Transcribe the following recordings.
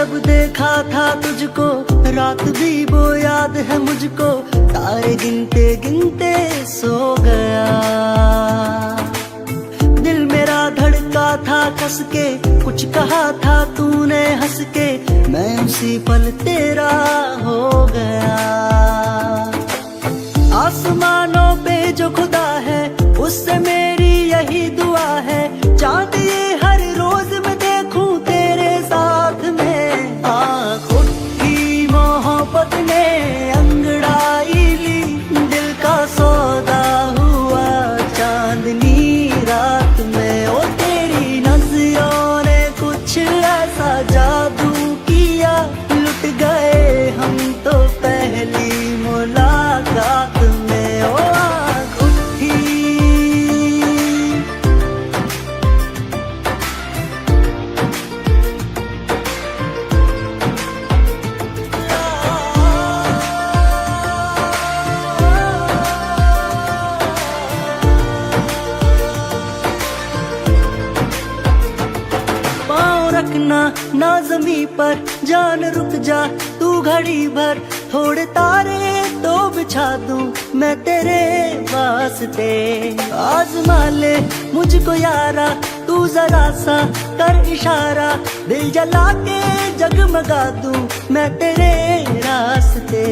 जब देखा था तुझको, रात भी वो याद है मुझको, तारे गिनते गिनते सो गया। दिल मेरा धड़का था कस के, कुछ कहा था तूने हंस के, मैं उसी पल तेरा हो गया। आसमानों पे जो खुदा है, उससे मेरी यही दुआ है, चांद ये हर रोज मैं देखूं तेरे साथ में। आँख उठी मोहब्बत ने अंगड़ाई ली, दिल का सौदा हुआ चांदनी रात में। ओ तेरी नजरों ने कुछ ऐसा जादू किया, लुट गए हम तो पहली मुलाकात में। ओ आँख उठी रखना ना ज़मीं पर, जान रुक जा तू घड़ी भर, थोड़े तारे तो बिछा दूं मैं तेरे वास्ते। आज़मा ले मुझको यारा, तू जरा सा कर इशारा, दिल जला के जगमगा दूं मैं तेरे रास्ते।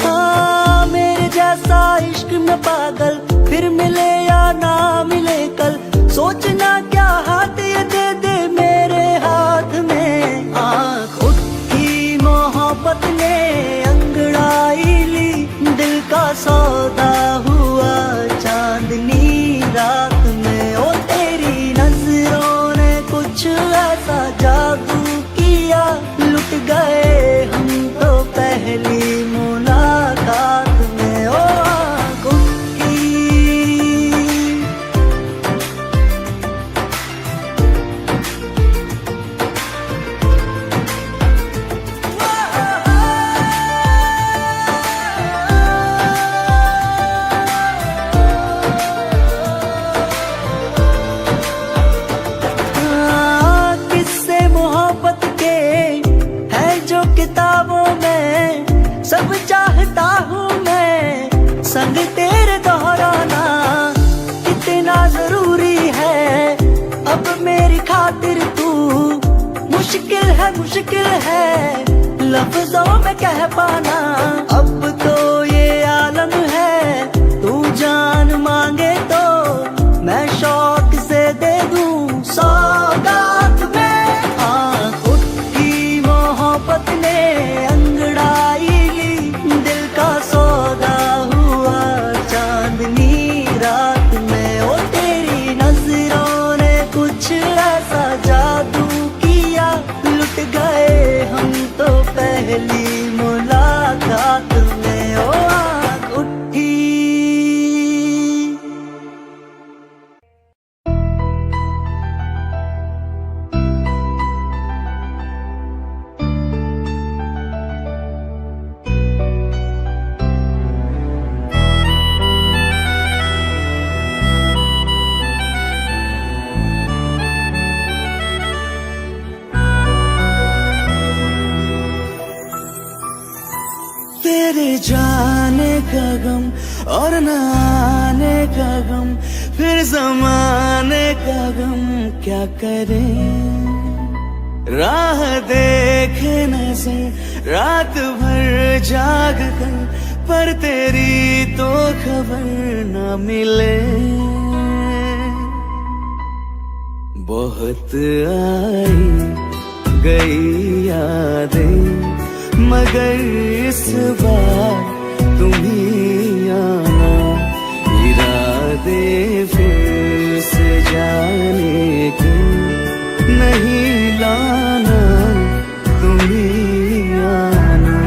हाँ मेरे जैसा इश्क में पागल, फिर मिले या ना मिले कल, सोचना क्या हाथ ये दे दे मेरे हाथ में। आँख उठी मोहब्बत ने अंगड़ाई ली, दिल का सौदा हुआ चांदनी रात में। ओ तेरी नजरों ने कुछ ऐसा जादू किया, लुट गए हम तो पहली मुलाकात में। ओ आँख उठी किताबों में सब चाहता हूँ मैं, संग तेरे दोहराना कितना जरूरी है। अब मेरी खातिर तू मुश्किल है लफ्जों में कह पाना। अब तो ये आलम है, तू जान मांगे तो मैं शौक से दे दूं सौगात में। आँख उठी मोहब्बत ने अंगड़ाई ली, दिल का सौदा हुआ चांदनी रात में। ओ तेरी नजरों ने कुछ ऐसा जादू किया, लुट गए हम तो पहली मुलाकात में। ओ आँख उठी तेरे जाने का गम और न आने का गम, फिर जमाने का गम क्या करें। राह देखे नजर रात भर जाग कर, पर तेरी तो खबर न मिले। बहुत आई गई यादें, मगर इस बार तुम ही आना। इरादे फिर से जाने के नहीं लाना, तुम ही आना।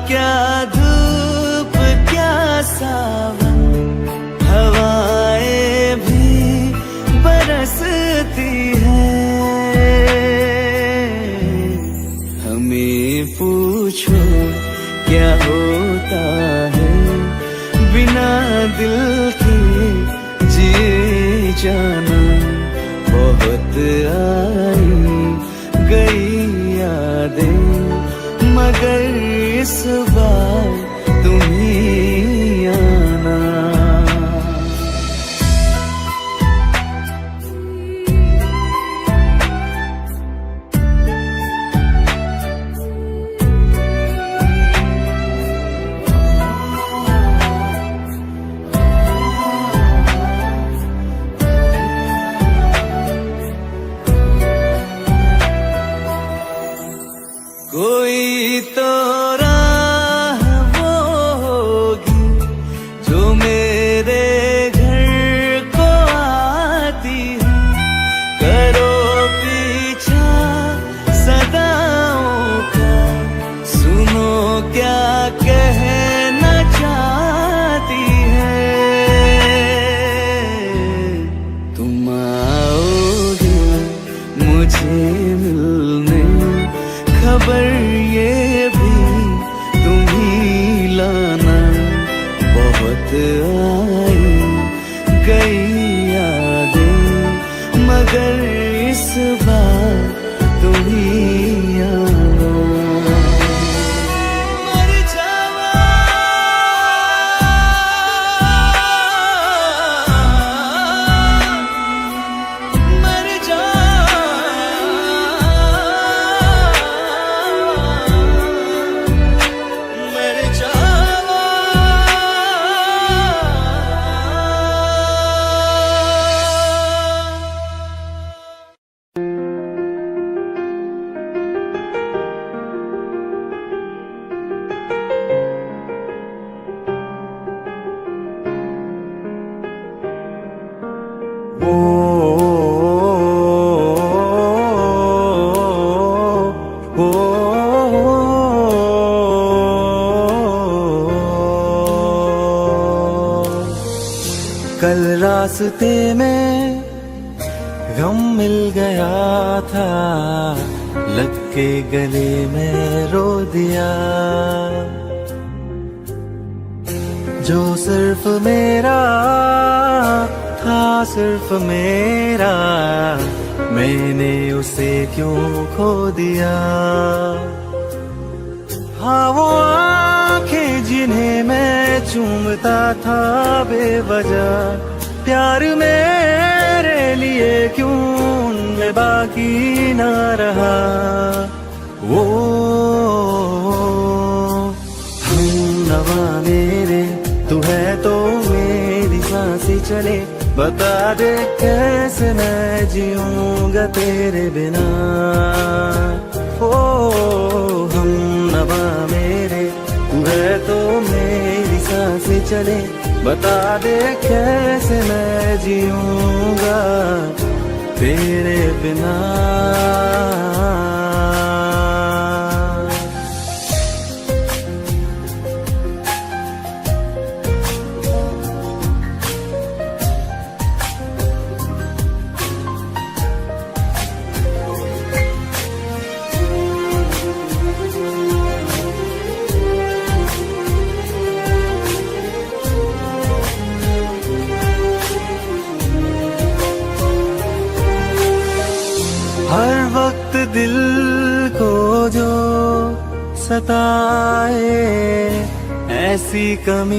क्या धूप क्या सावन, हवाएं भी बरसती है। हमें पूछो क्या होता है बिना दिल के जिए जाना। बहुत आई गई यादें मगर इस बार तुम ही आना। कोई तो राह वो होगी जो मेरे घर को आती है। करो पीछा सदाओं का, सुनो क्या कहना चाहती है। तुम आओगे मुझे मिलने, खबर ये भी तुम ही लाना। बहुत आई गई यादें मगर इस बार तुम ही आना। मर जावा मर जा कल रास्ते में गम मिल गया था, लग के गले में रो दिया। जो सिर्फ मेरा था सिर्फ मेरा, मैंने उसे क्यों खो दिया। हाँ वो आंखें जिन्हें मैं चूमता था बेवजह, प्यार मेरे लिए क्यों उनमें बाकी ना रहा। वो हम नवा मेरे, तू है तो मेरी सांसें चले। बता दे कैसे मैं जीऊंगा तेरे बिना। ओ हम नवा मेरे, तू है तो मेरी सांसें चले। बता दे कैसे मैं जीऊंगा तेरे बिना। हर वक्त दिल को जो सताए, ऐसी कमी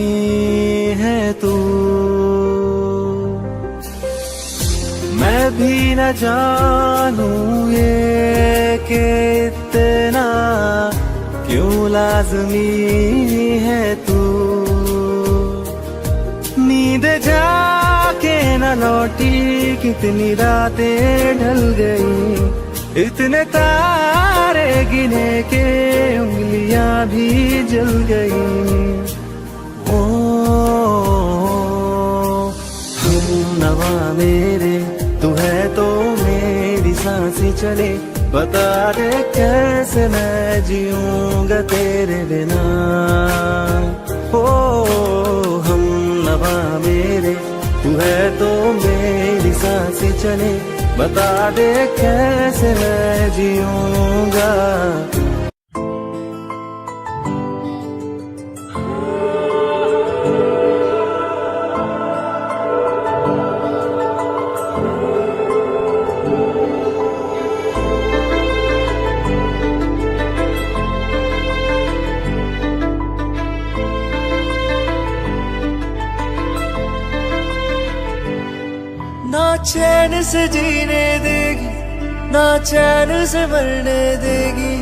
है तू। मैं भी न जानूं ये कि इतना क्यों लाज़मी है तू। नींद जाके न लौटी, कितनी रातें ढल गई। इतने तारे गिने के उंगलियां भी जल गई। ओ हम नवा मेरे, तू है तो मेरी सांसें चले। बता दे कैसे मैं जीऊंगा तेरे बिना। ओ हम नवा मेरे, तू है तो मेरी सांसें चले, बता दे कैसे मैं जीऊंगा। ना चैन से जीने देगी, ना चैन से मरने देगी,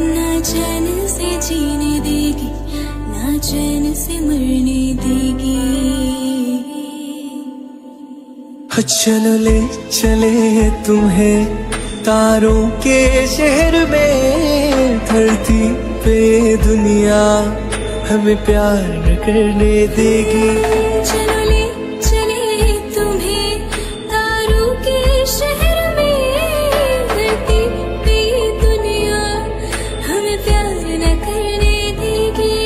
ना चैन से जीने देगी, ना चैन से मरने देगी। चलो ले चले तुम्हें तारों के शहर में, धरती पे दुनिया हमें प्यार न करने देगी। चलो ले चले तुम्हें तारों के शहर में, धरती पे दुनिया हमें प्यार न करने देगी।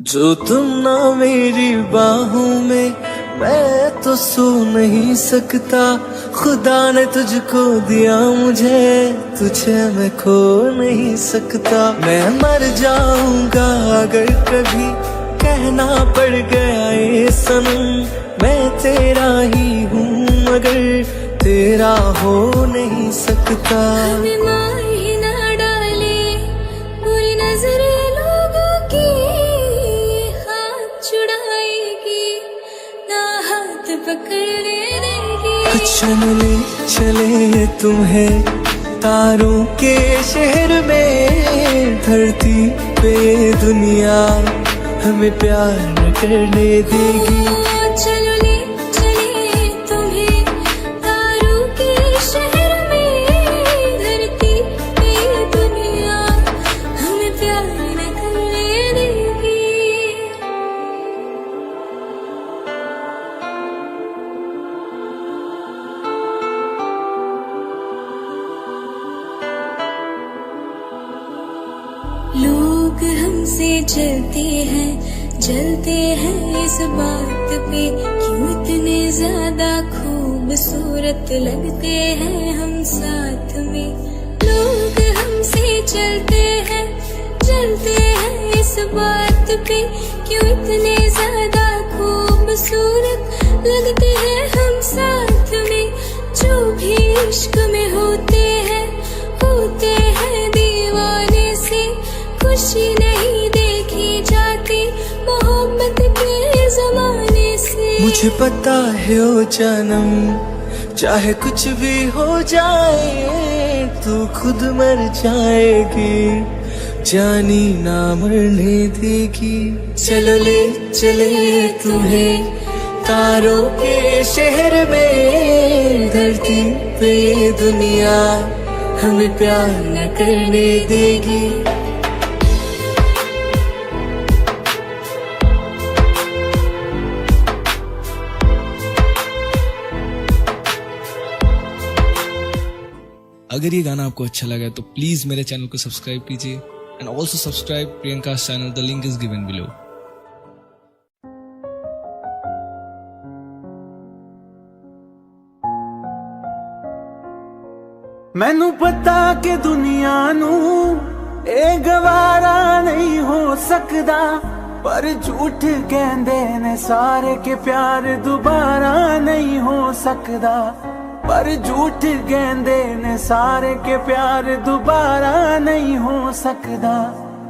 जो तुम ना मेरी बाहों में, मैं तो सो नहीं सकता। खुदा ने तुझको दिया मुझे, तुझे मैं खो नहीं सकता। मैं मर जाऊंगा अगर कभी कहना पड़ गया ये सनम, मैं तेरा ही हूँ मगर तेरा हो नहीं सकता। हमें मार ही ना डाले बुरी नजरें लोगों की, हाथ छुड़ाएगी ना हाथ पकड़ने देगी। चले चले तुम्हें तारों के शहर में, धरती पे दुनिया हमें प्यार न करने देगी। चलो ले चले तुम्हें तारों के शहर में, धरती पे दुनिया हमें प्यार न करने देगी। लोग हमसे जलते हैं इस बात पे, क्यों इतने ज्यादा खूबसूरत लगते हैं हम साथ में। लोग हमसे जलते हैं इस बात पे, क्यों इतने ज्यादा खूबसूरत लगते हैं हम साथ में। जो भी इश्क में होते हैं दीवाने से, खुशी नहीं देखी जाती मोहब्बत के जमाने से। मुझे पता है ओ जानम, चाहे कुछ भी हो जाए तू खुद मर जाएगी, जानी ना मरने देगी। चलो ले चले तुम्हें तारों के शहर में, धरती पे दुनिया हमें प्यार न करने देगी। अगर ये गाना आपको अच्छा लगा तो प्लीज मेरे चैनल को सब्सक्राइब कीजिए and also subscribe Priyanka channel, the link is given below. मैनू पता कि दुनिया नू ए गवारा नहीं हो सकदा, पर झूठ कहंदे ने सारे के प्यार दोबारा नहीं हो सकदा। पर झूठ कहंदे ने सारे के प्यार दोबारा नहीं हो सकदा।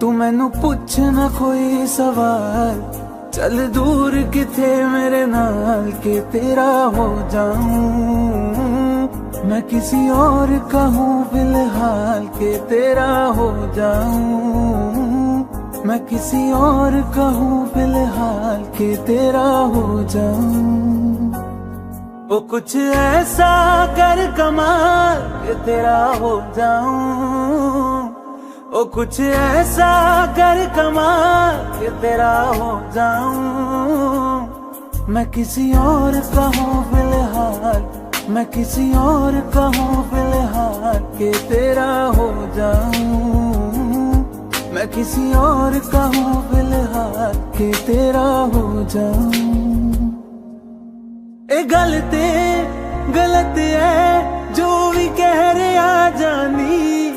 तू मैनू पुछ ना कोई सवाल, चल दूर किथे मेरे नाल के तेरा हो जाऊं। मैं किसी और का हूँ फिलहाल के तेरा हो जाऊं। मैं किसी और का हूँ फिलहाल के तेरा हो जाऊं। ओ कुछ ऐसा कर कमाल कि तेरा हो जाऊं, ओ कुछ ऐसा कर कमाल कि तेरा हो जाऊं। मैं किसी और का हूँ फिलहाल, मैं किसी और का हूँ फिलहाल कि तेरा हो जाऊं। मैं किसी और का हूँ फिलहाल कि तेरा हो जाऊं। ए गलत है जो भी कह रहे आ जानी,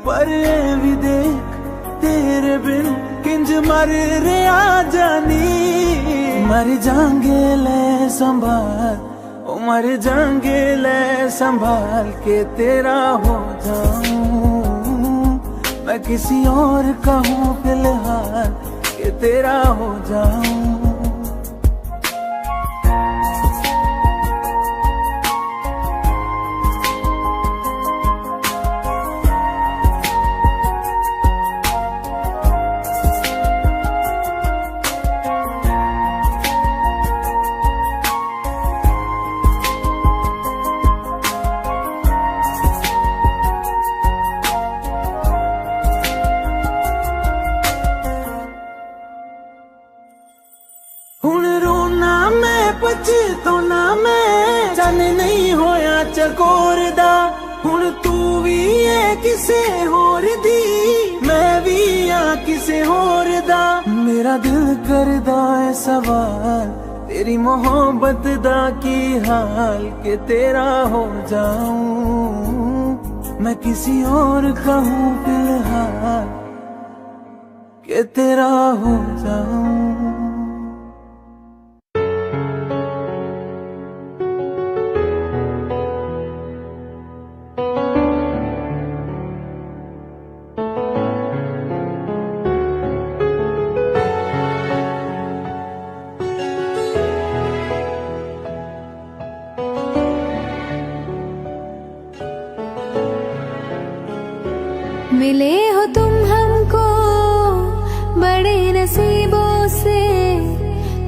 पर ए भी देख तेरे बिन किंज मर रहे आ जानी। मर जाएंगे ले संभाल, ओ मर जाएंगे ले संभाल के तेरा हो जाऊं। मैं किसी और का हूँ फिलहाल के तेरा हो जाऊं। हुण रोना मैं पछताना मैं, जाने नहीं होया चकोर दा। हुण तू भी है किसे होर दी, मैं भी आ किसे होर दा। मेरा दिल करदा है सवाल तेरी मोहब्बत दा की हाल के तेरा हो जाऊं। मैं किसी और का हूँ फिलहाल के तेरा हो जाऊं। मिले हो तुम हमको बड़े नसीबों से,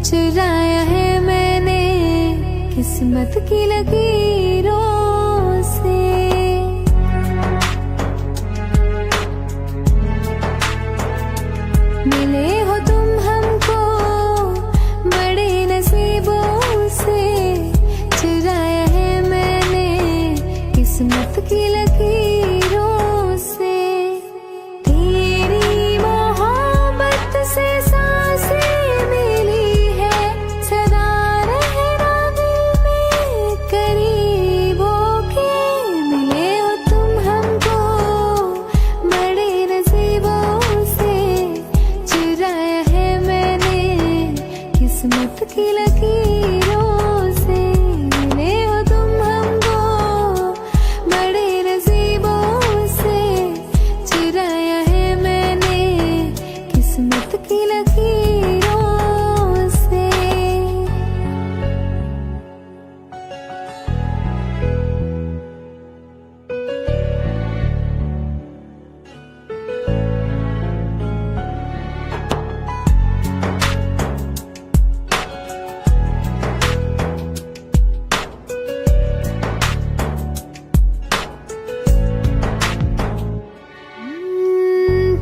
चुराया है मैंने किस्मत की लकीरों से। मिले हो तुम हमको बड़े नसीबों से, चुराया है मैंने किस्मत की लकीरों से। तेरी मोहब्बत से सांसें मिली है, सदा रहना दिल में करीब होके। मिले हो तुम हमको बड़े नसीबों से, चुराया है मैंने किस्मत की लकीरों से। मिले हो तुम हमको बड़े नसीबों से, चुराया है मैंने किस्मत की लकीरों से।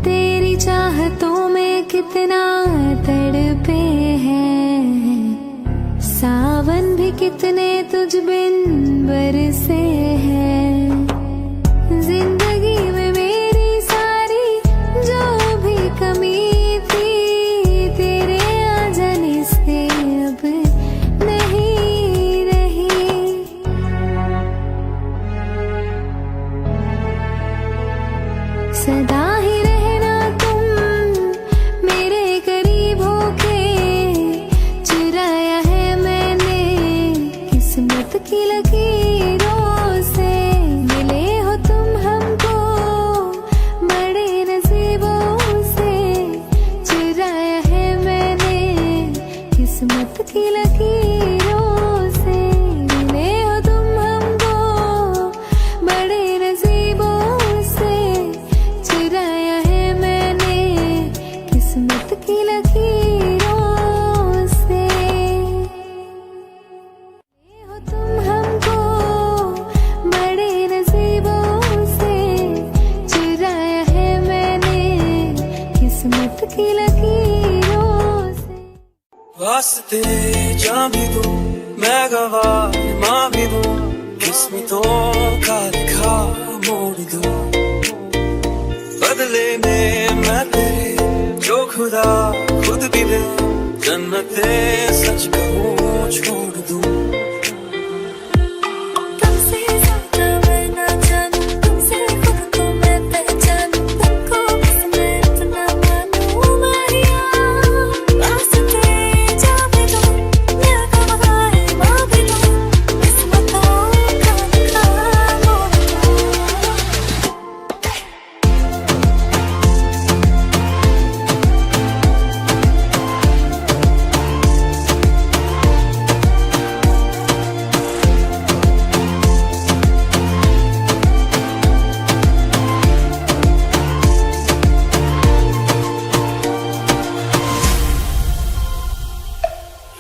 तेरी चाहतों में कितना तड़पे हैं, सावन भी कितने तुझ बिन बरसे हैं। जिंदगी में मेरी सारी जो भी कमी थी, तेरे आ जाने से अब नहीं रही। सदा ही रहना तुम मेरे करीब होके, चुराया है मैंने किस्मत की लकीरों से। मिले हो तुम हमको बड़े नसीबों से, चुराया है मैंने किस्मत की लकीरों से। मिले हो तुम हमको बड़े नसीबों से, चुराया है मैंने किस्मत की लकीरों से। हो तुम वास्ते जा भी दूं मैं गवाह मां भी दूं किस्मतों का लिखा मोड़ दूं बदले में मैं तेरे जो खुदा खुद भी दे जन्नते सच कहूँ छोड़ दूं तुमसे ज्यादा मैं ना जानूं तुमसे खुद को मैं पहचानूं तुमको बस मैं इतना मानूं मारिया वास्ते जा भी दूं मैं गवाह मां भी दूं किस्मतों का लिखा मोड़ दूं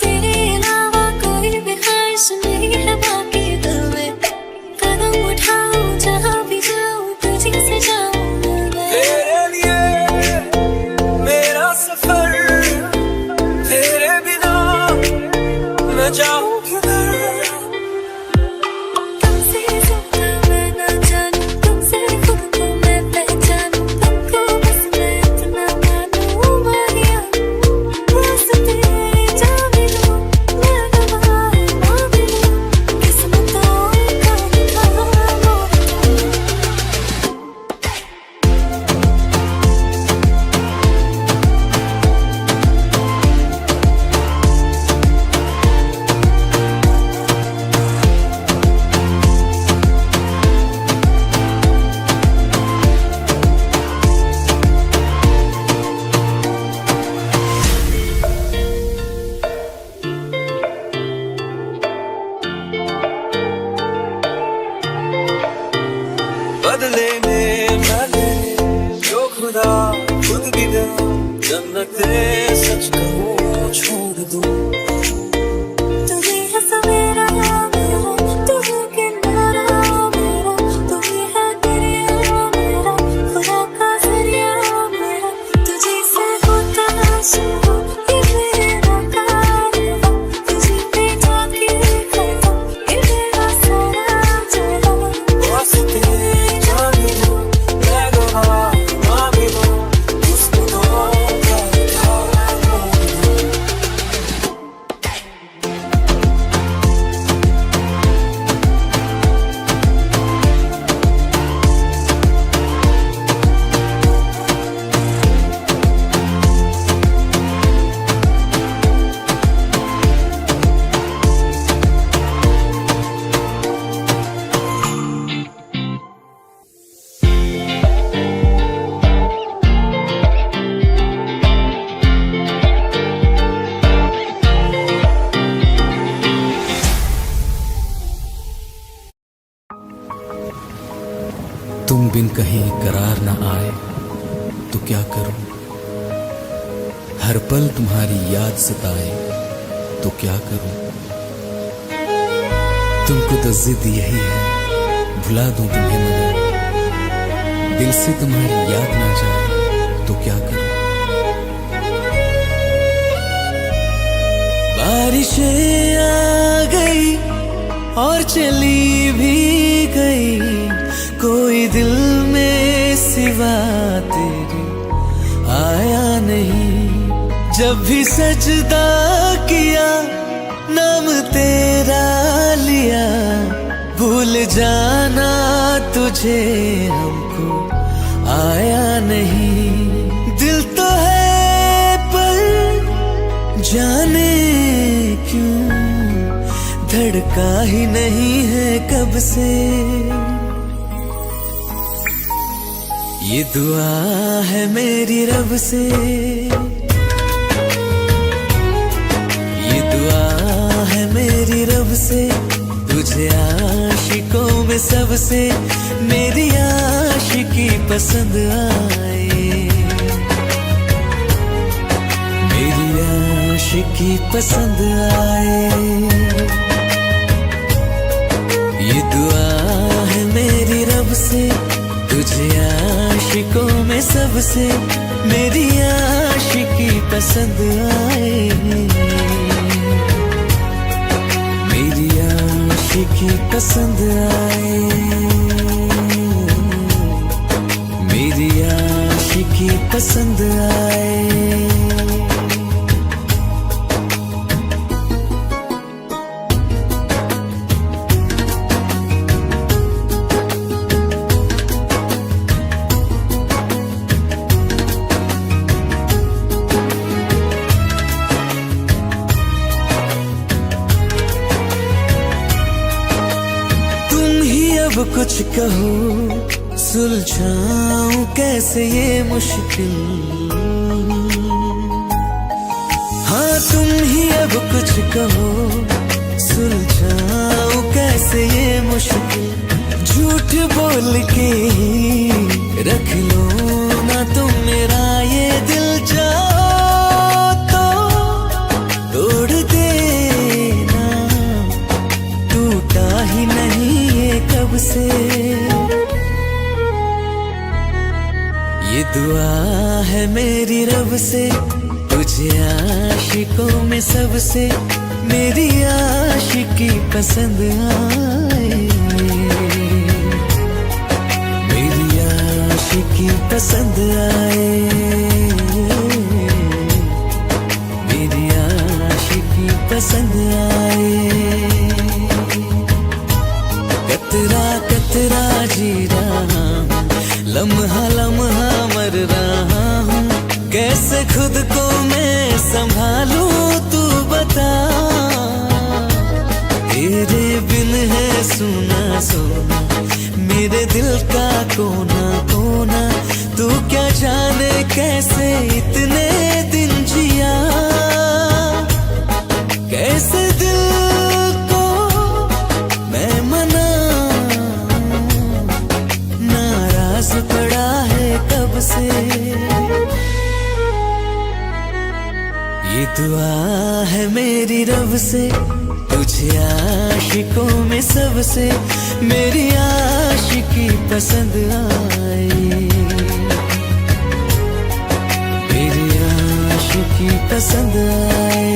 तेरे अलावा कोई भी ख्वाहिश नहीं है बाकी दिल में कदम उठाऊं जहाँ भी जाऊं तुझी से जाऊं मैं तेरे लिए मेरा सफर तेरे बिना मैं जाऊं किधर तुमसे ज्यादा मैं ना जानूं तुमसे खुद को मैं पहचानूं तुमको बस मैं इतना मानूं मारिया वास्ते जा भी दूं मैं गवाह मां भी दूं किस्मतों का लिखा मोड़ दूं बदले में मैं तेरे जो खुदा खुद भी दे जन्नते सच कहूँ छोड़ दूं तू ही है सवेरा मेरा तू है किनारा मेरा तू ही है दरिया मेरा खुदा का जरिया मेरा तुझे से होता शुरू ये मेरा कारवां तुझे पे जाके खड़ा ये मेरा सारा जहां वास्ते जा भी दूं मैं गवाह मां भी दूं किस्मतों का लिखा मोड़ दूं तुम बिन कहीं करार न आए तो क्या करूं हर पल तुम्हारी याद सताए तो क्या करूं तुमको तो जिद यही है भुला दूं तुम्हें मगर दिल से तुम्हारी याद ना जाए तो क्या करूं बारिशें आ गई और चली भी गई कोई दिल में सिवा तेरे आया नहीं जब भी सजदा किया नाम तेरा लिया भूल जाना तुझे हमको आया नहीं दिल तो है पर जाने क्यों धड़का ही नहीं है कब से ये दुआ है मेरी रब से ये दुआ है मेरी रब से तुझे आशिकों में सबसे मेरी आशिकी पसंद आए मेरी आशिकी पसंद आए ये दुआ है मेरी रब से तुझे आशिकों में सबसे मेरी आशिकी पसंद आए आशिकी पसंद आए, मेरी आशिकी पसंद आए। अब कुछ कहो, सुलझाऊं कैसे ये मुश्किल। हाँ तुम ही अब कुछ कहो, सुलझाऊं कैसे ये मुश्किल। झूठ बोल के रख लो ना तुम मेरा ये दिल, जाओ तो तोड़ देना, टूटा ही नहीं कब से। ये दुआ है मेरी रब से, तुझे आशिकों में सबसे मेरी आशिकी पसंद आए, मेरी आशिकी पसंद आए, मेरी आशिकी पसंद आए। कतरा कतरा जी रहा हूँ, लम्हा लम्हा मर रहा हूँ, कैसे खुद को मैं संभालूं तू बता। तेरे बिन है सुना सोना मेरे दिल का कोना कोना, तू क्या जाने कैसे इतने दिन जिया, कैसे दिल को मैं मना, नाराज पड़ा है कब से। ये दुआ है मेरी रब से, तुझे आशिकों में सबसे मेरी आशिकी पसंद आए, मेरी आशिकी पसंद आए,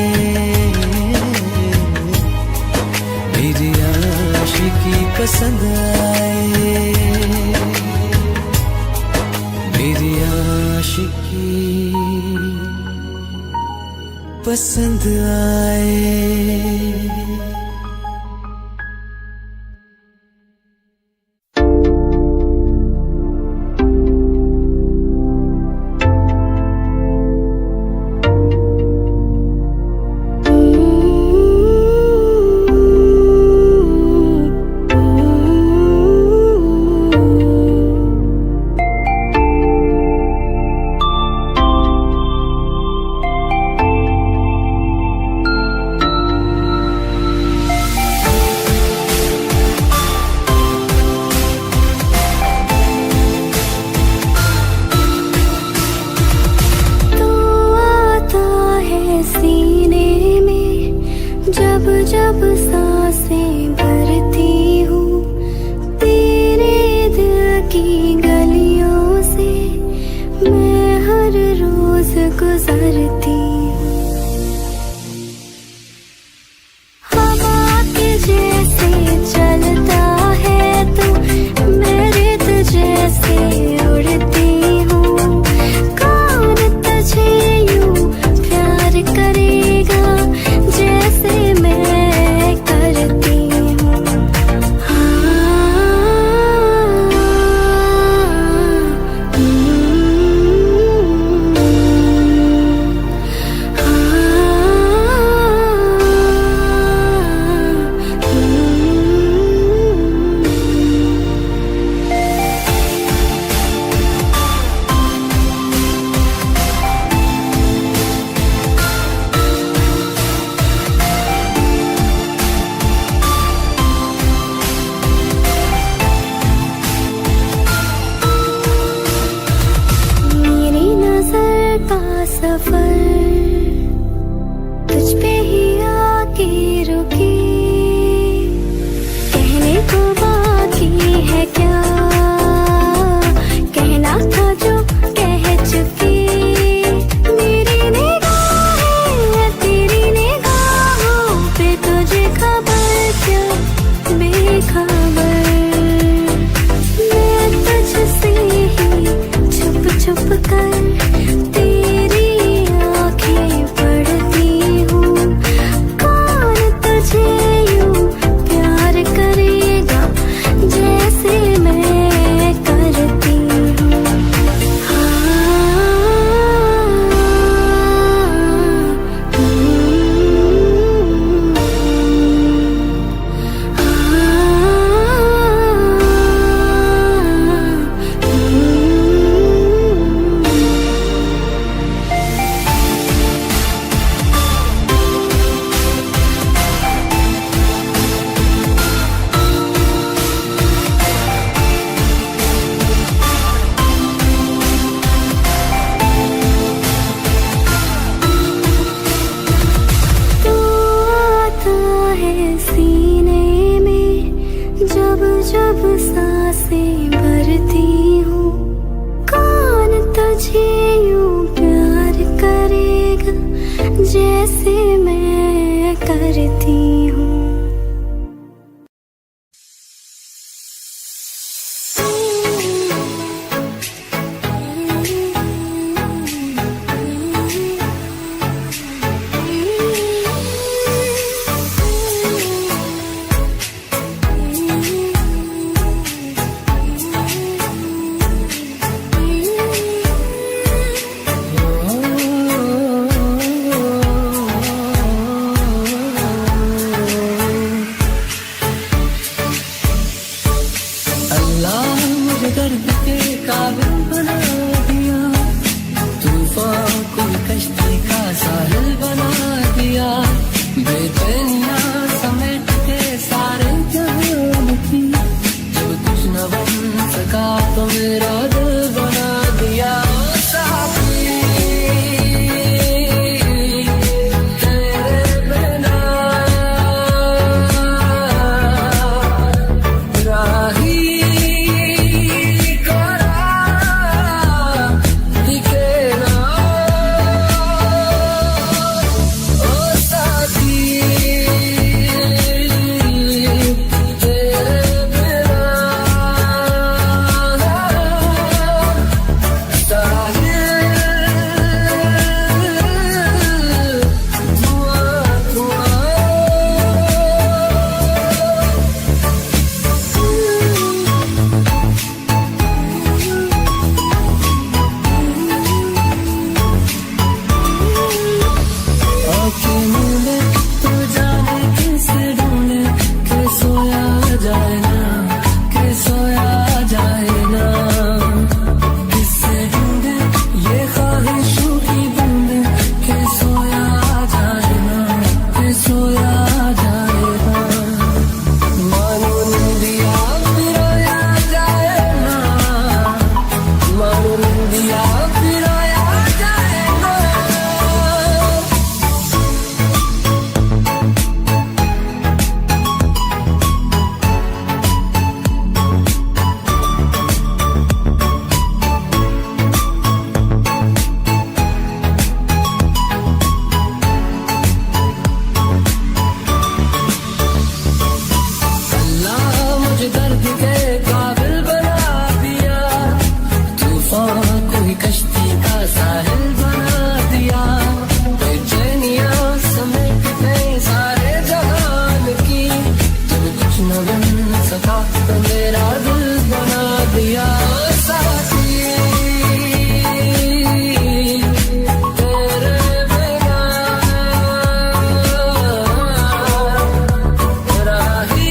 मेरी आशिकी पसंद आए, मेरी आशिकी पसंद आए। जैसे मैं करती हूँ। अल्लाह मुझे दर्द के काबिल बना दिया, तूफान को कश्ती का साहिल बना दिया, बेचैनियां समेट के सारे जहान की, जो कुछ न बन सका तो मेरा दिल बना दिया। साथी तेरे बिना राही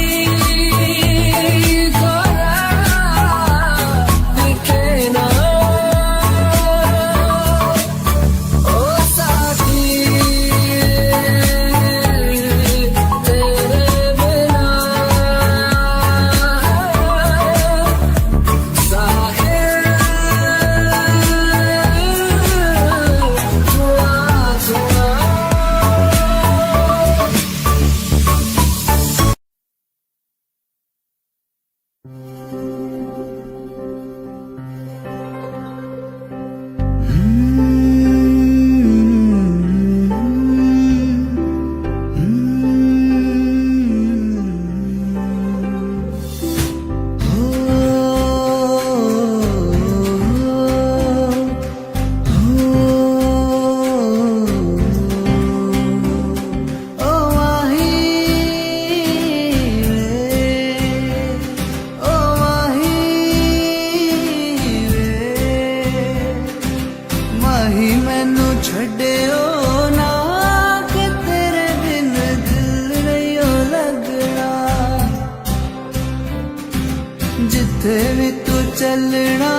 जिथे भी तू चलना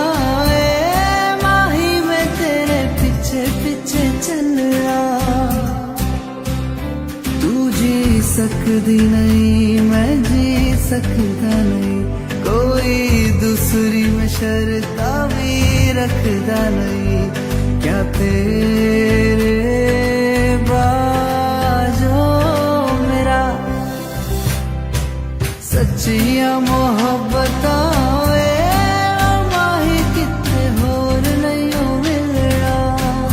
है माही मैं तेरे पीछे पीछे चलना। तू जी सकदी नहीं मैं जी सकदा नहीं, कोई दूसरी में शर्ता भी रखदा नहीं। क्या तेरे बाजो मेरा सच्चिया मोहब्बत माही कितने होर नहीं मिलना,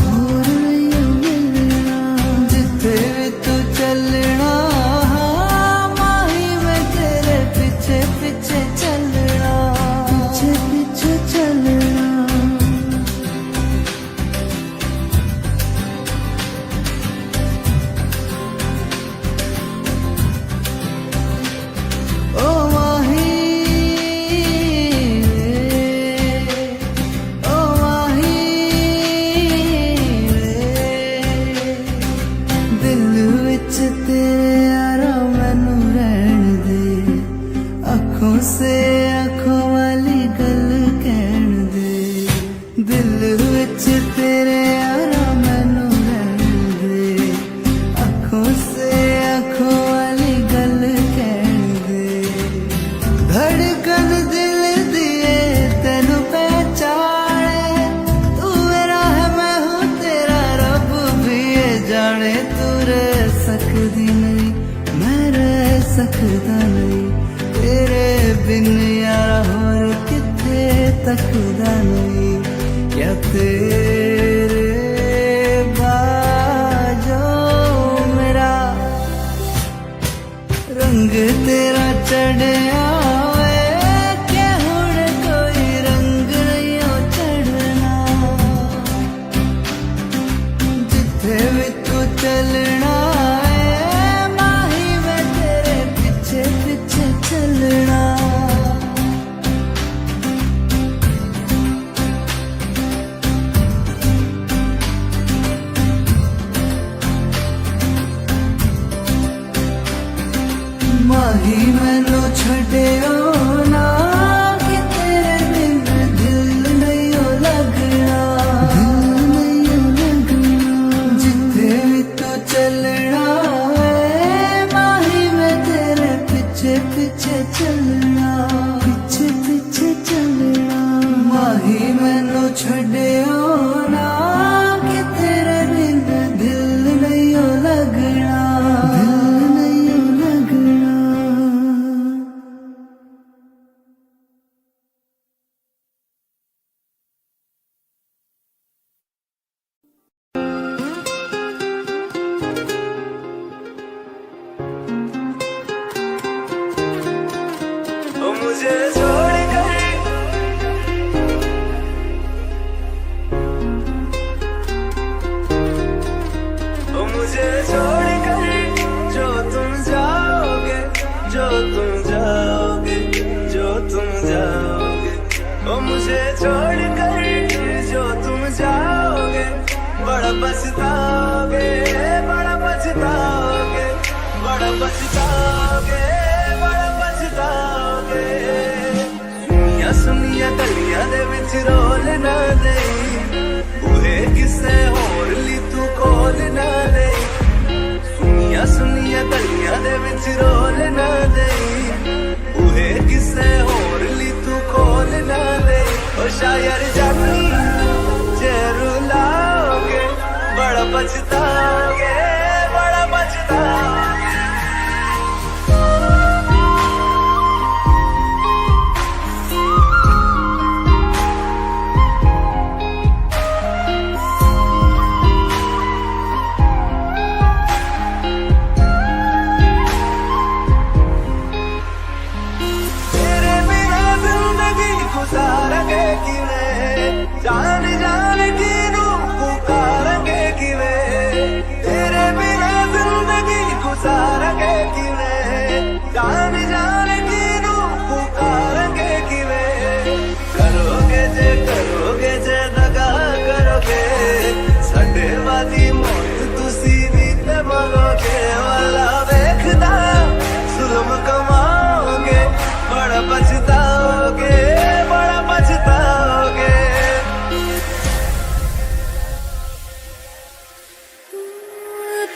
होर नहीं मिलना। जिथे से आंखों वाली गल कहन दे, दिल विच तेरे यारा मैनू रहन दे। आंखों से आंखों वाली गल कहन दे, धड़कन दिल दिए तेनू पहचाने। तू मेरा है मैं हूँ तेरा, रब भी ये जाने। तू रह सकदी नहीं मैं रह सकदा नहीं, तेरे बिन यारा होर किथे तकदा नहीं। क्या तेरे बाजों मेरा रंग तेरा चढ़िया वे, क्या हुण कोई रंग नहीं हो चढ़ना। जिथे भी तू चलना है माही मैं तेरे पीछे पीछे चलना। माही मैनू छड्डियो ना, कि तेरे बिन दिल नहीं हो लगना, दिल नहीं हो लगना। जिथे भी तू चलना है माही मैं तेरे पीछे पीछे चलना, पीछे पीछे चलना। माही मैनू छड्डियो ना, कि तेरे बिन दिल नहीं हो लगना, दिल नहीं हो लगना। ओ मुझे छोड़ कर, ओ मुझे छोड़ कर जो तुम जाओगे, जो तुम जाओगे, जो तुम जाओगे। ओ मुझे छोड़ कर जो तुम जाओगे, बड़ा पछताओगे, बड़ा पछताओगे, बड़ा पछताओगे, बड़ा पछताओगे। सुनिया सुनिया गलियां दे विच रोल ना दे, बूहे किसे होर ली तू खोल ना दे। सुनिया सुनिया गलियां दे विच रोल ना दे, बूहे किसे होर ली तू खोल ना दे। ओ शायर जानी जे रुलाओगे, बड़ा पछताओगे, बड़ा पछताओगे। तेरे बिना जिंदगी गुजारेंगे किवें, जान जान किनू पुकारेंगे किवें। तेरे बिना जिंदगी गुजारेंगे किवें, जान जान किनू पुकारेंगे किवें। करोगे जे दगा करोगे, साडे वाली मौत तुसी भी ते मरोगे। वाला वेखदा जुल्म कमाओगे, बड़ा पछताओगे, बड़ा पछताओगे।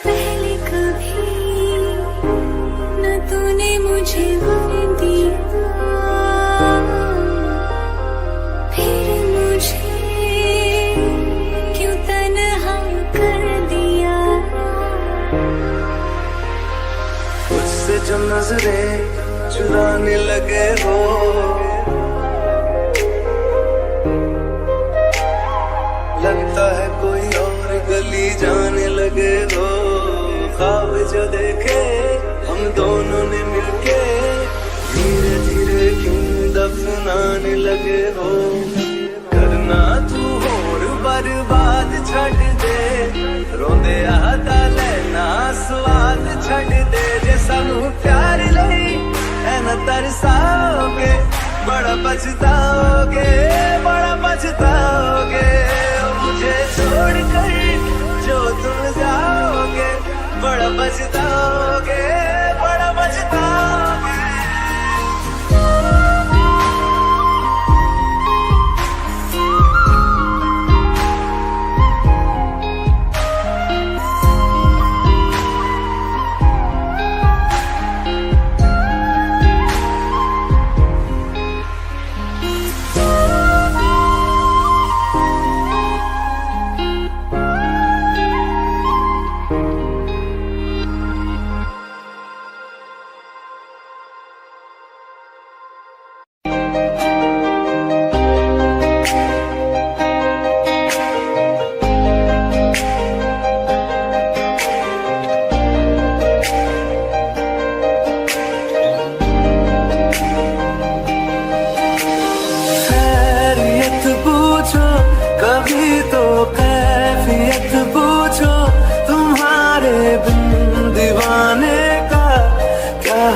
पहले कभी न तूने मुझे वक्त दिया, फिर मुझे क्यों तन्हा कर दिया। मुझसे जो नजरें चुराने लगे हो, लगता है कोई और गली जाने लगे हो। ख्वाब जो देखे हम दोनों ने मिलके, धीरे धीरे क्यों दफनाने लगे हो। करना तू होर बर्बाद छड़ दे, रोंदे आता लेना स्वाद छड़ दे। जे सानू प्यार लई ऐना तरसाओगे, बड़ा पछताओगे, बड़ा पछताओगे। मुझे छोड़ कर जो तुम जाओगे, बड़ा पछताओगे, बड़ा पछताओगे।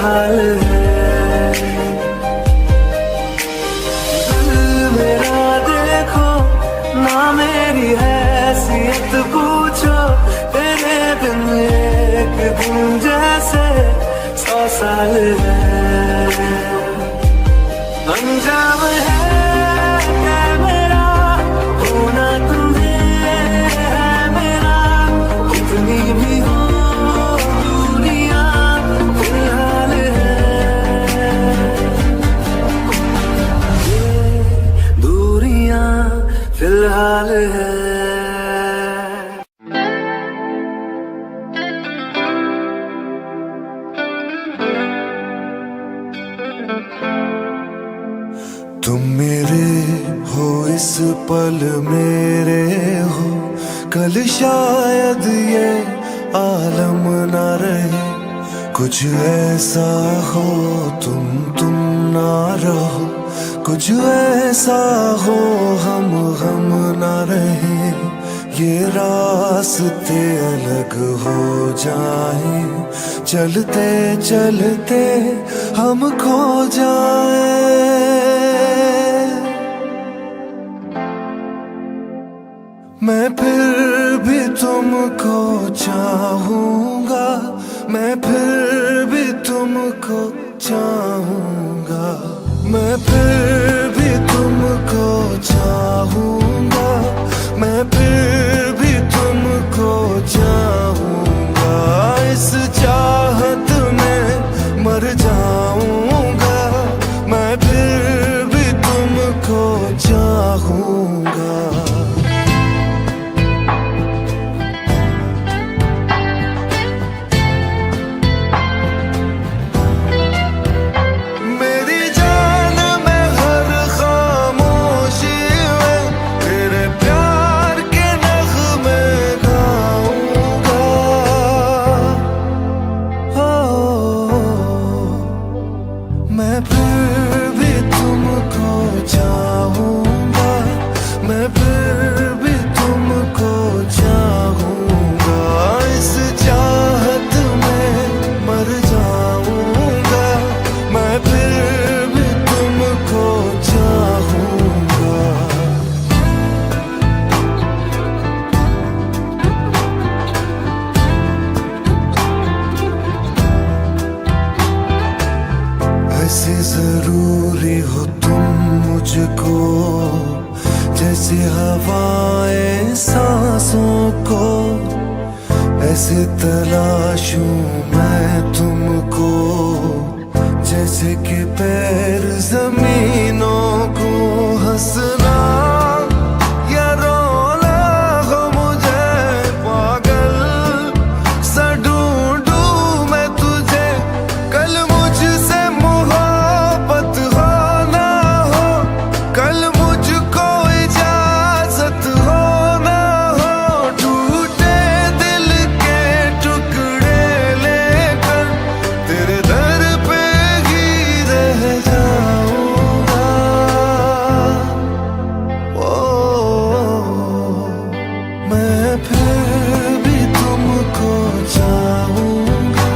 हाल है। दिल मेरा देखो ना मेरी हैसियत पूछो, तेरे बिन एक दिन जैसे 100 साल है। अंजाम है मेरा होना तुम्हें है मेरा, कितनी भी हो दुनिया फिलहाल है। ये दूरियां फिलहाल है। तुम मेरे हो इस पल मेरे हो, कल शायद ये आलम ना रहे। कुछ ऐसा हो तुम ना रहो, कुछ ऐसा हो हम ना रहे। ये रास्ते अलग हो जाए, चलते चलते हम खो जाए। मैं फिर भी तुमको चाहूंगा, मैं फिर भी तुमको चाहूंगा, मैं फिर भी तुमको चाहूंगा, मैं फिर भी तुमको चाहूंगा। इस चाहत में मर जाऊंगा, मैं फिर भी तुमको चाहूंगा। मैं फिर भी तुमको चाहूंगा, मैं फिर भी तुमको चाहूंगा। इस चाहत में मर जाऊंगा, मैं फिर भी तुमको चाहूंगा। ऐसे जरूरी हो तुम मुझको, जैसे हवाएं सांसों को। ऐसे तलाशूं मैं तुमको, जैसे कि पैर जमीनों को। हंसना या रोना हो मुझे पागल सा ढूंढूं मैं तुझे। कल मुझसे मोहब्बत हो ना हो, कल मुझको इजाजत हो ना हो। टूटे दिल के टुकड़े लेकर तेरे दर पे ही रह जाऊंगा। ओ मैं फिर भी तुमको चाहूंगा,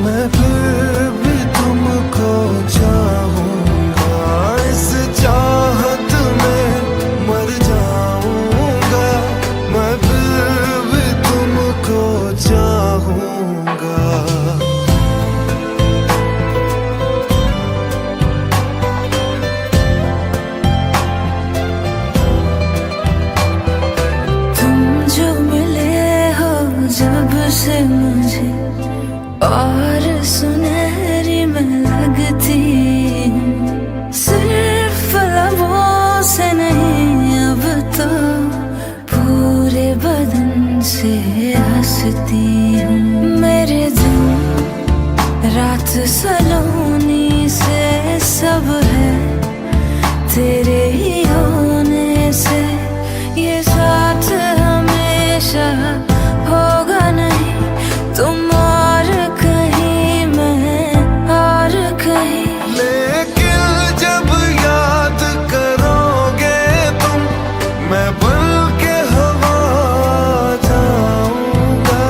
मैं फिर भी तुमको चाहूंगा। इस चाहत में मर जाऊंगा, मैं फिर भी तुमको चाहूंगा। तुम जो मिले हो जब से मुझे, और सुनहरी मैं लगती हूँ। सिर्फ लबों से नहीं अब तो पूरे बदन से हंसती हूँ। मेरे दिन रात सलोनी से सब है तेरे ही होने से। ये साथ हमेशा होगा नहीं, तुम और कहीं मैं और कहीं। लेकिन जब याद करोगे तुम, मैं बन के हवा जाऊंगा।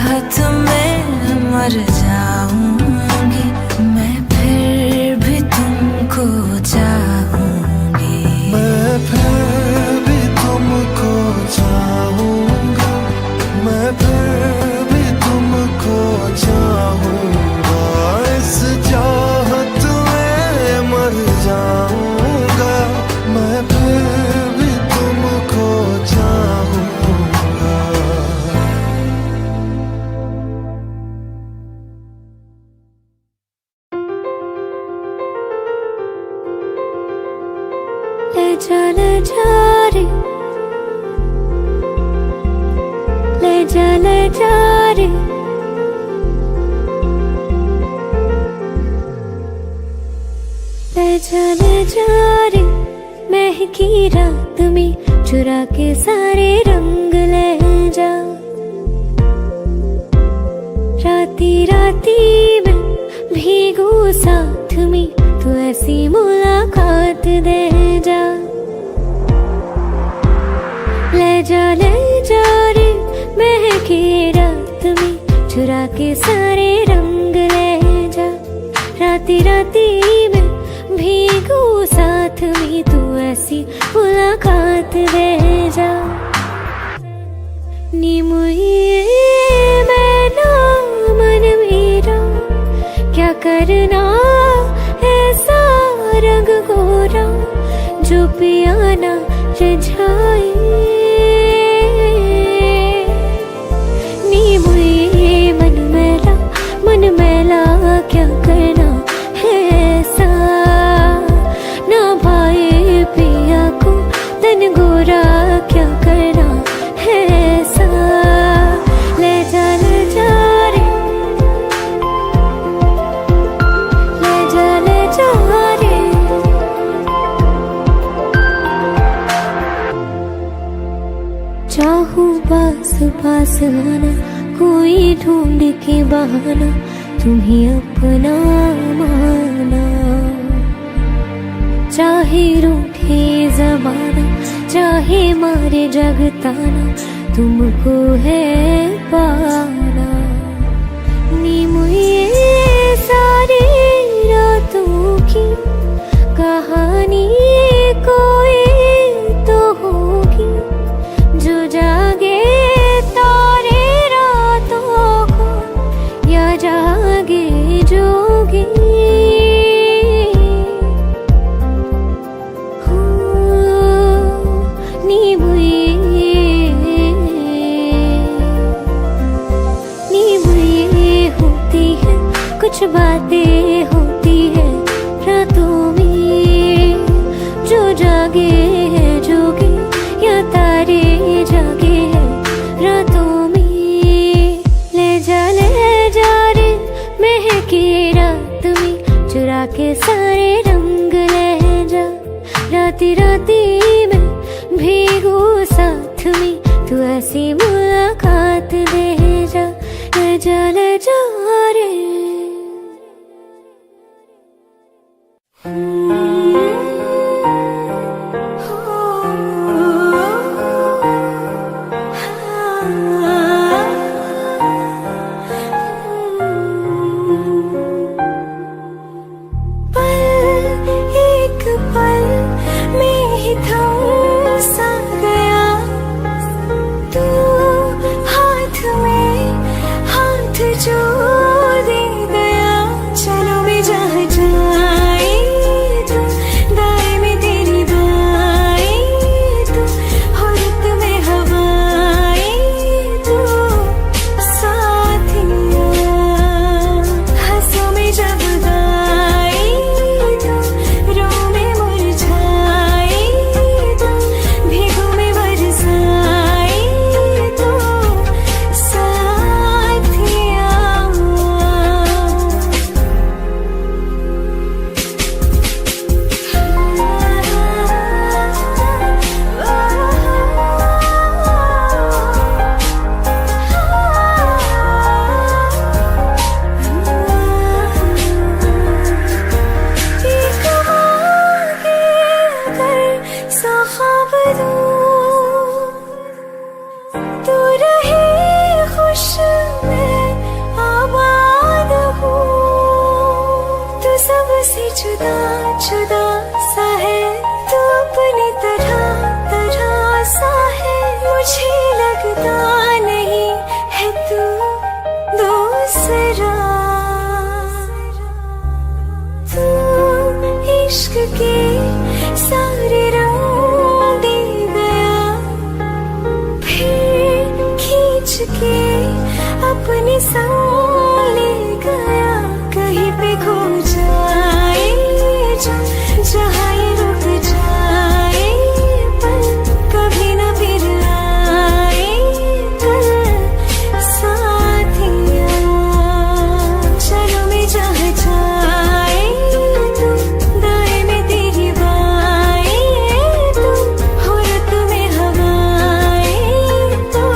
चाहत में मर जाऊंगी, मैं फिर भी तुमको चाहूंगी। मैं फिर भी तुमको चाहूंगा, मैं फिर भी तुमको चाहूंगा। इस चाहत में मर जाऊंगा, मैं फिर भी तुमको चाहूंगा। ले जा रे, ले जा रे, ले जा रे, महकी रात में चुरा के सारे रंग ले जा। राती राती में भीगू साथ में, तू ऐसी मुलाकात दे जा। ले जा रे, महकी रात में चुरा के सारे रंग ले जा। राती राती में भीगू साथ में, तू ऐसी मुलाकात दे जा। नी मुझे मैं ना मन मेरा, क्या करना ऐसा रंग गोरा जो पियाना रिझाए। नी मुझे मन मैला क्या करना है ऐसा, ना भाई पिया को तन गोरा क्या करना है ऐसा। ले जा रे, ले जा रे। चाहूं पास पास आना, कोई ढूंढ के बहाना, तुम्हें अपना माना। चाहे रूठे जमाना, चाहे मारे जगताना, तुमको है पाना। नी मुझे सारी रातों की कहानी कोई तो होगी, जो जागे तारे रातों को, या जागे जोगी। नी बुई होती है, कुछ बातें होती है रातों में, जो जागे है जोगी, या तारे जागे है रातों में। ले जा रे, महकी रात में चुरा के सारे रंग ले जा। राती राती में भीगू साथ में, तू ऐसी मुलाकात दे जा। ले जा रे। जो जुदा जुदा सा है तू अपनी तरह तरह सा है, मुझे लगता नहीं है तू दूसरा। तू इश्क के सारे रंग दे गया, फिर खींच के अपने संग ले गया। कहीं पे खो जाए जहाँ ये रुक जाए, पर कभी न फिर आए कल साथिया। चलो मैं जहाँ जाए तू, दाएं में तेरी बाएं तू, हो रत में हवाएं तू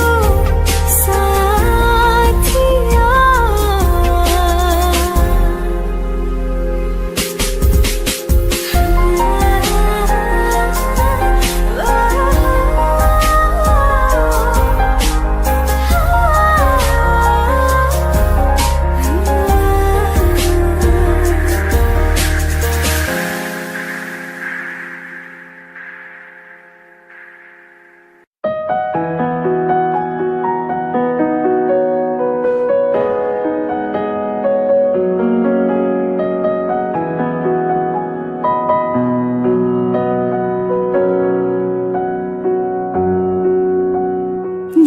साथिया।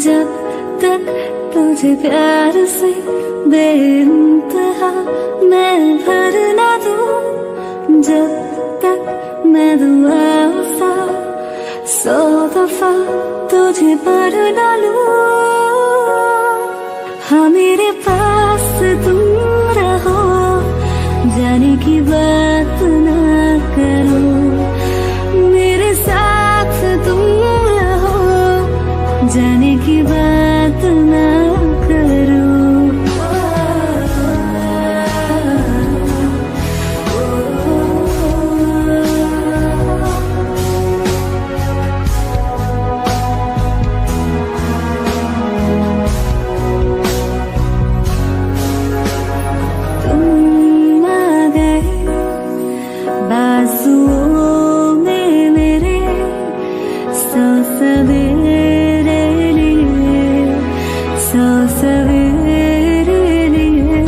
जब तक तुझे प्यार से बेइंतहा मैं भर ना दूं, जब तक मैं दुआ वफा 100 दफा तुझे पर डालूं। हाँ मेरे पास तुम रहो, जाने की बात ना करो, मेरे साथ तुम रहो, जाने की बात ना करो। तुम आ गए बाजुओं में मेरे, 100 सवेरे लिए, 100 सवेरे लिए।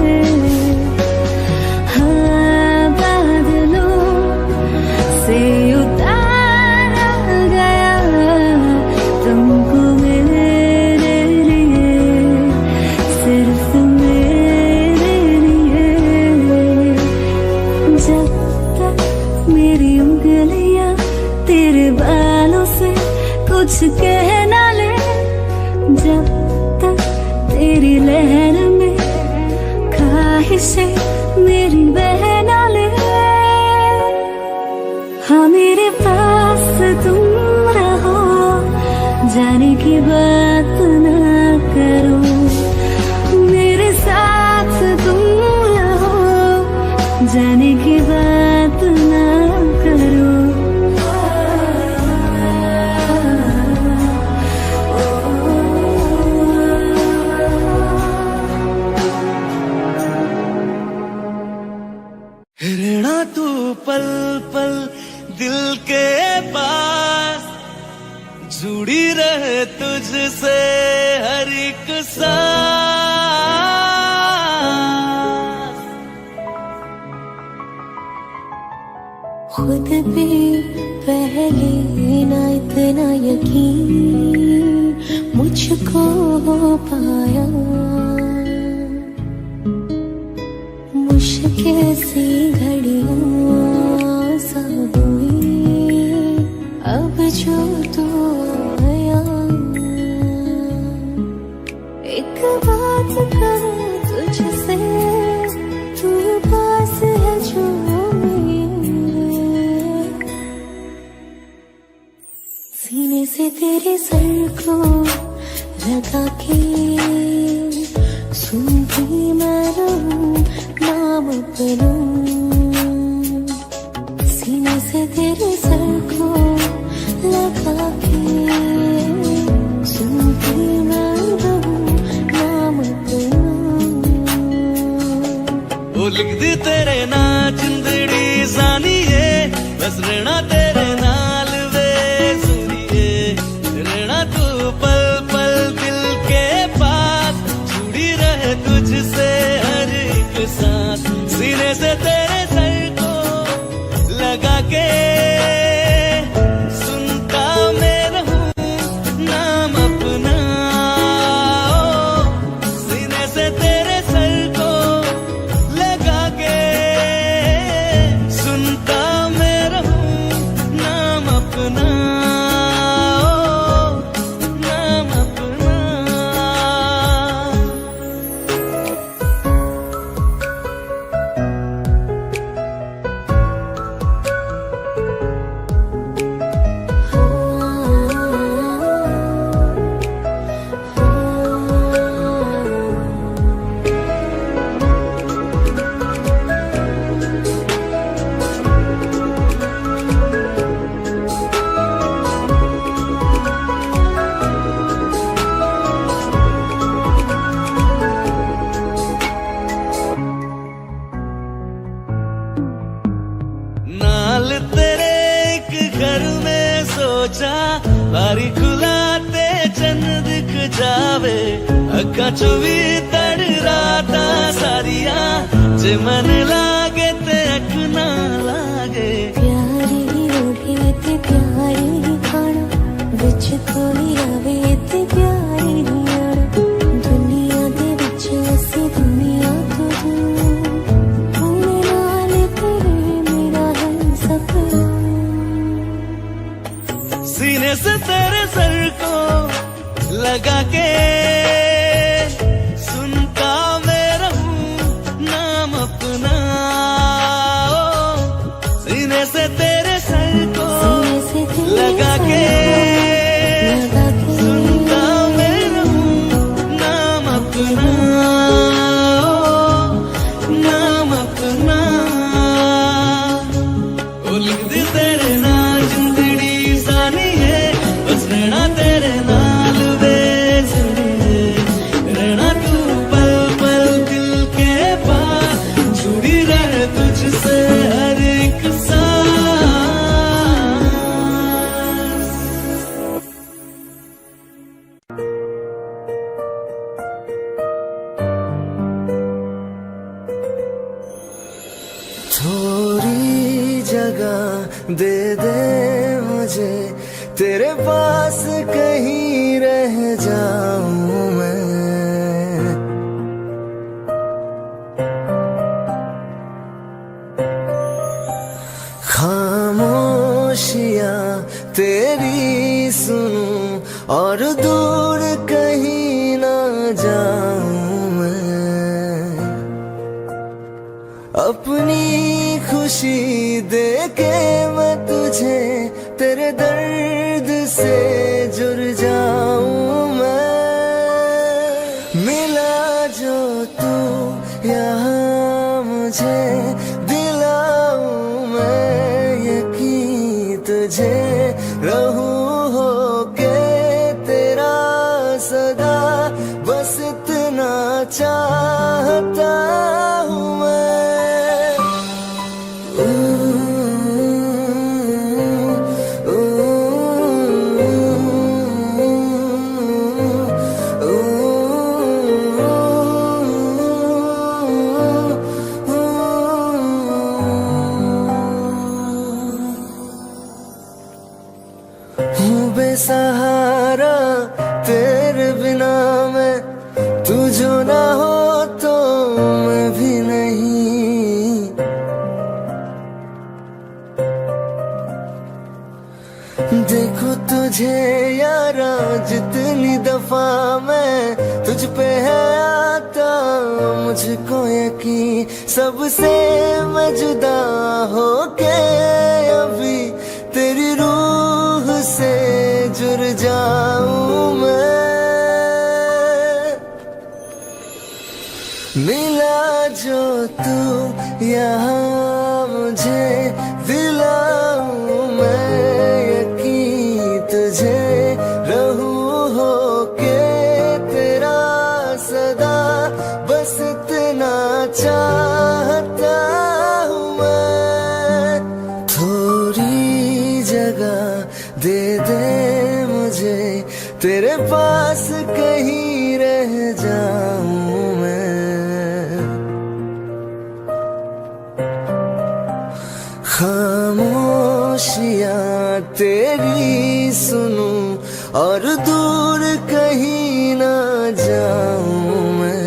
हाँ बादलों से उतारा गया तुमको मेरे लिए, सिर्फ मेरे लिए। जब तक मेरी उंगलियां तेरे बालों से कुछ कह ना ले, जब तक तेरी लहर में ख्वाहिशें मेरी बह ना ले। हाँ मेरे पास तुम रहो, जाने की बात ना करो, मेरे साथ तुम रहो, जाने की बात ना करो। रहना तू पल पल दिल के पास, जुड़ी रहे तुझसे हर एक सांस। खुद पे पहले ना इतना यकीन मुझको हो पाया, मुश्किल सी घड़ियां सा हुई अब जो तू आया। एक बात कहूं तुझसे, तू पास है जो मेरे, सीने से तेरे सर को लगा के सुनती मैं रहूं नाम अपना। सीने से तेरे सर को लगा के सुनती मैं रहूं नाम अपना। वो लिख दी तेरे ना जिंदड़ी जानिए बस रहना तेरे नाल वे सुनिए रहना तू पल पल दिल के पास जुड़ी रहे तुझसे हर एक सांस सीने से तेरे सर को लगा के सुनता मैं रहूं नाम अपना सीने से तेरे सर को लगा के सुनता मैं रहूं नाम अपना नाम अपना नाल तेरे एक घर में सोचा बारी खुलाते चंद दिख जावे अखा चो भी तड़ राता सारिया जे मन लागे ते अख ना लागे प्यारी रोटी ते प्यारी खाना विच कोई आवे ते प्यारी आना दुनिया दे विच असी दुनिया तो दूर नाल तेरे मेरा है सपना सीने से तेरे सर को लगा के सुनता मैं रहूं नाम अपना सीने से तेरे सर को लगा के सुनता मैं रहूं नाम अपना नाम अपना ओ लिख दे तेरे नाल जिंदड़ी सानी है बस रहना तेरे नाल वे सुनिए रहना तू पल पल दिल के पास जुड़ी रहे तुझसे हर एक सांस थोड़ी जगह दे दे मुझे तेरे पास कहीं रह जाऊं मैं खामोशियां तेरी सुनूं और दूर कहीं ना जाऊं मैं अपनी खुशी दे के मैं तुझे तेरे दर्द से जुड़ जाऊं मैं मिला जो तू यहाँ मुझे दिलाऊं मैं यकीन तुझे रहूं हो के तेरा सदा बस इतना चाहता हूँ मैं बेसहारा तेरे बिना मैं तू जो ना हो तो मैं भी नहीं देखो तुझे यारा जितनी दफा मैं तुझ पे है आता मुझको यकीन सबसे मैं जुदा हो के अभी तेरी रूह से जुड़ जाऊं मैं मिला जो तू यहाँ मुझे दिलाऊं मैं यकीन तुझे रहूं हो के तेरा सदा बस इतना चाहता हूँ मैं खामोशियाँ तेरी सुनूं और दूर कहीं ना जाऊं मैं।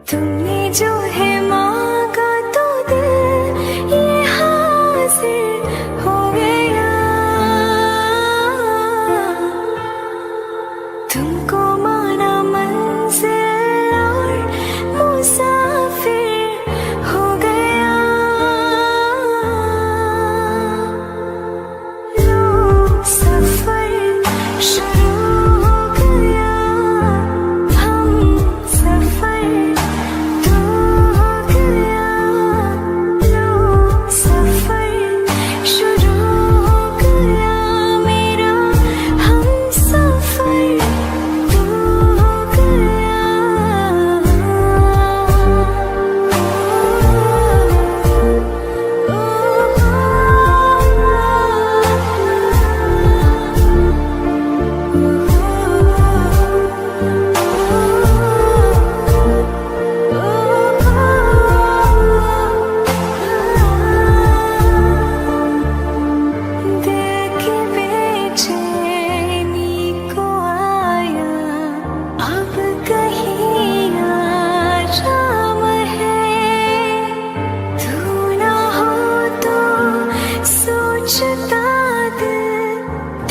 तुमने जो है मांगा तो दिल ये हासिल हो गया। तुमको माना मंजिल और मुसाफिर हो गया। लो सफर शुरू हो गया, हम सफर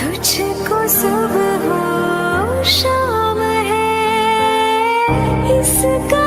तुझको सुबह हो शाम है इसका